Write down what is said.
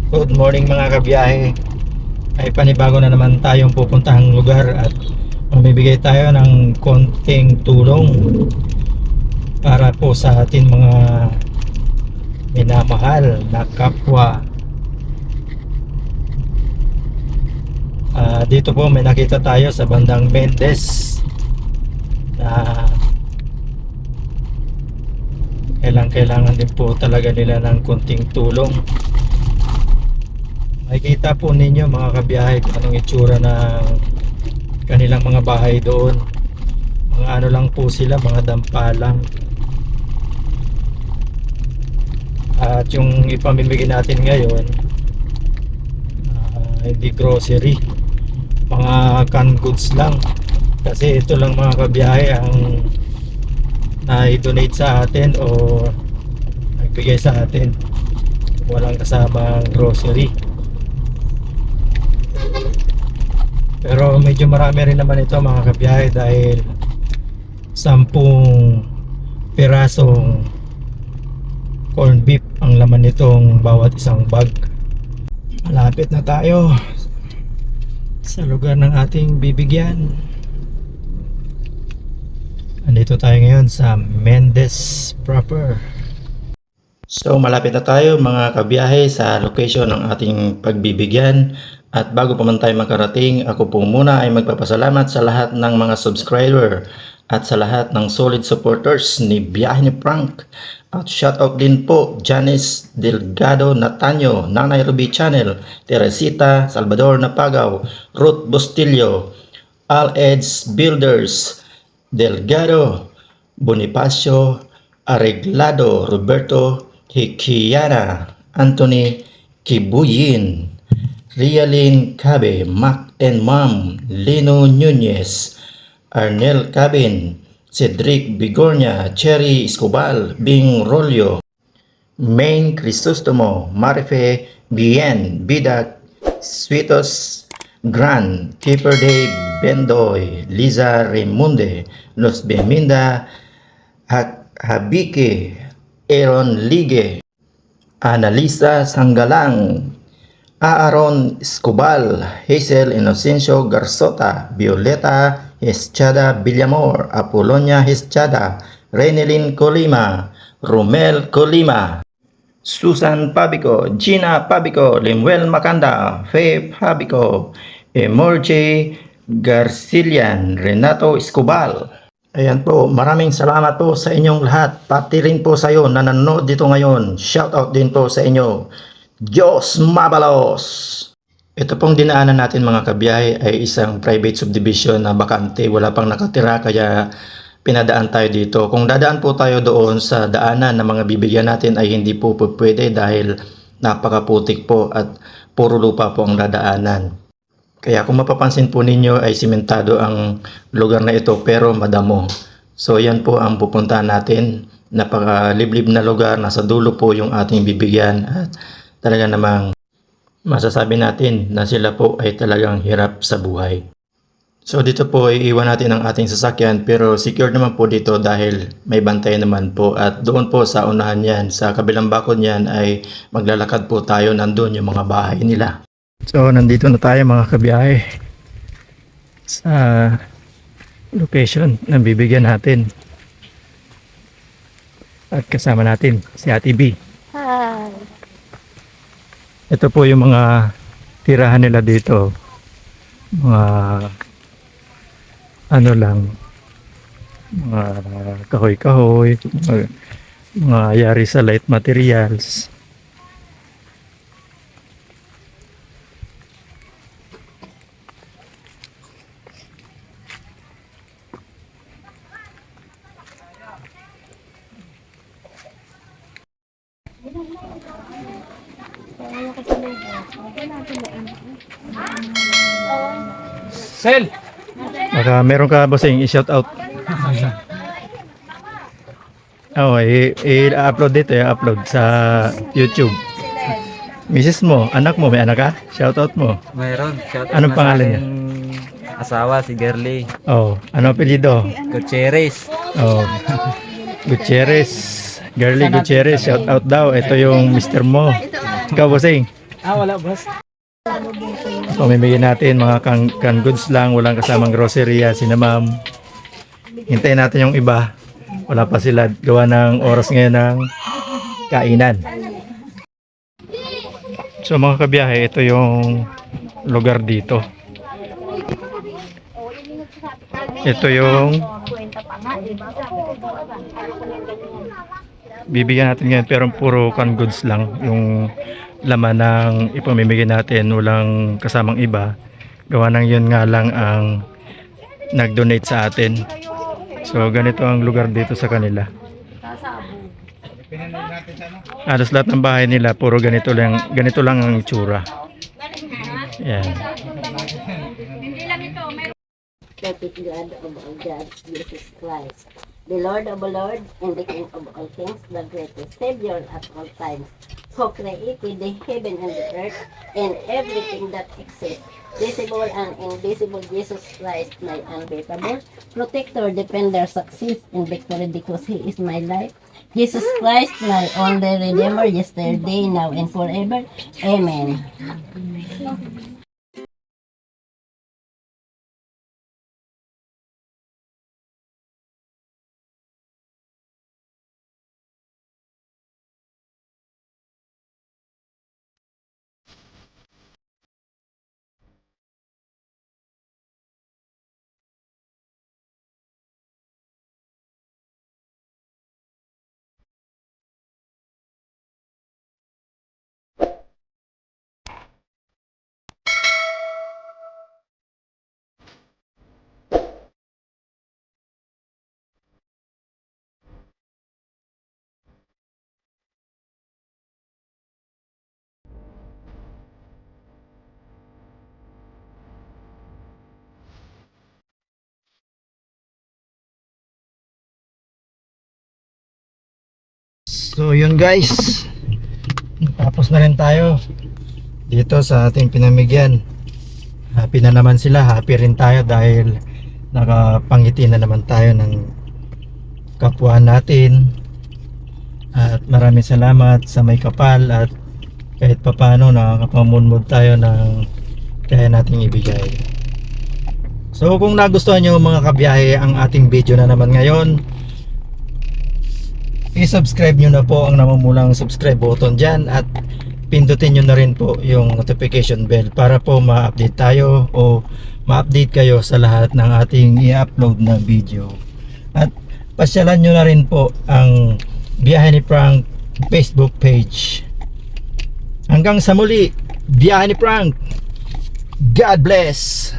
Good morning mga kabiyahe. Ay panibago na naman tayong pupuntahang lugar at mamibigay tayo ng konting tulong para po sa atin mga minamahal na kapwa. Dito po may nakita tayo sa bandang Mendez na kailangan din po talaga nila ng konting tulong. Makikita po ninyo mga kabiyahe kung anong itsura ng kanilang mga bahay doon. Mga ano lang po sila, mga dampa lang. At yung ipamimigay natin ngayon, hindi grocery, mga canned goods lang. Kasi ito lang mga kabiyahe ang na-donate sa atin o nagbigay sa atin. Walang kasamang grocery. Pero medyo marami rin naman ito mga kabiyahe dahil 10 pirasong corn beef ang laman nitong bawat isang bag. Malapit na tayo sa lugar ng ating bibigyan. Andito tayo ngayon sa Mendez proper. So malapit na tayo mga kabiyahe sa location ng ating pagbibigyan. At bago pa man tayo makarating, ako po muna ay magpapasalamat sa lahat ng mga subscriber at sa lahat ng solid supporters ni Biyahe ni Frank. At shoutout din po Janice Delgado Natanyo, Nanay Ruby Channel, Teresita Salvador Napagaw, Ruth Bustillo, All Eds Builders, Delgado, Bonifacio Areglado, Roberto Hikiana, Anthony Kibuyin, Rialin Cabe, Mac and Mom, Lino Nunez, Arnel Cabin, Cedric Bigornia, Cherry Escobal, Bing Rolio, Main Crisostomo, Marife Bien, Bidak, Sweetos Gran, Keeper Day Bendoy, Liza Raimunde, Los Beminda, Habike, Aaron Ligue, Analisa Sanggalang, Aaron Escobal, Hazel Inocencio Garzota, Violeta Eschada Villamor, Apolonia Eschada, Renelin Colima, Romel Colima, Susan Pabico, Gina Pabico, Limuel Macanda, Faye Pabico, Emorje Garcilian, Renato Escobal. Ayan po, maraming salamat po sa inyong lahat. Pati rin po sa iyo na nanonood dito ngayon. Shoutout din po sa inyo. Diyos Mabalos! Ito pong dinaanan natin mga kabiyahe ay isang private subdivision na bakante. Wala pang nakatira kaya pinadaan tayo dito. Kung dadaan po tayo doon sa daanan na mga bibigyan natin ay hindi po pwede dahil napakaputik po at puro lupa po ang dadaanan. Kaya kung mapapansin po ninyo ay simentado ang lugar na ito pero madamo. So yan po ang pupuntahan natin. Napakaliblib na lugar. Nasa dulo po yung ating bibigyan at talaga namang masasabi natin na sila po ay talagang hirap sa buhay. So dito po iiwan natin ang ating sasakyan pero secure naman po dito dahil may bantay naman po at doon po sa unahan yan, sa kabilang bakod yan ay maglalakad po tayo, nandun yung mga bahay nila. So nandito na tayo mga kabiyahe sa location na bibigyan natin at kasama natin si Ate B. Hi. Ito po yung mga tirahan nila dito. Mga ano lang, mga kahoy-kahoy, mga yari sa light materials. Sel! Baka meron ka bossing i-shout out. Oh, i-upload dito, i-upload sa YouTube. Misis mo, anak mo, may anak ka? Shout out mo. Mayroon. Shout out Anong na pangalan sa niya? aking Asawa, si Girly. Oh, ano apelyido? Gutierrez. Oh, Gutierrez. Girly Gutierrez, shout out daw. Ito yung Mr. mo. Ikaw bossing. Wala boss. Pamimigay natin mga canned goods lang, walang kasamang grocery sina ma'am. Hintayin natin yung iba. Wala pa sila, gawa ng oras ngayon ng kainan. So mga kabiyahe, ito yung lugar dito. Ito yung bibigyan natin ngayon, pero puro canned goods lang yung laman ng ipamimigay natin, walang kasamang iba. Gawa ng yun nga lang ang nag-donate sa atin. So ganito ang lugar dito sa kanila. Halos lahat ng bahay nila puro ganito lang ang itsura. Yan. Perfect God of all gods, Jesus Christ, the Lord of all lords and the King of all kings, the greatest Savior at all times, who created the heaven and the earth and everything that exists, visible and invisible. Jesus Christ, my unbeatable protector, defender, success, and victory, because He is my life. Jesus Christ, my only Redeemer, yesterday, now, and forever. Amen. So yun guys, tapos na rin tayo dito sa ating pinamigyan. Happy na naman sila, happy rin tayo dahil nakapangiti na naman tayo ng kapwa natin. At maraming salamat sa may kapal, at kahit papano nakakapamunmod tayo ng kaya nating ibigay. So kung nagustuhan nyo mga kabiyahe ang ating video na naman ngayon, i-subscribe nyo na po ang namumulang subscribe button dyan, at pindutin nyo na rin po yung notification bell para po ma-update tayo o ma-update kayo sa lahat ng ating i-upload na video. At pasyalan nyo na rin po ang Biyahe ni Frank Facebook page. Hanggang sa muli, Biyahe ni Frank. God bless.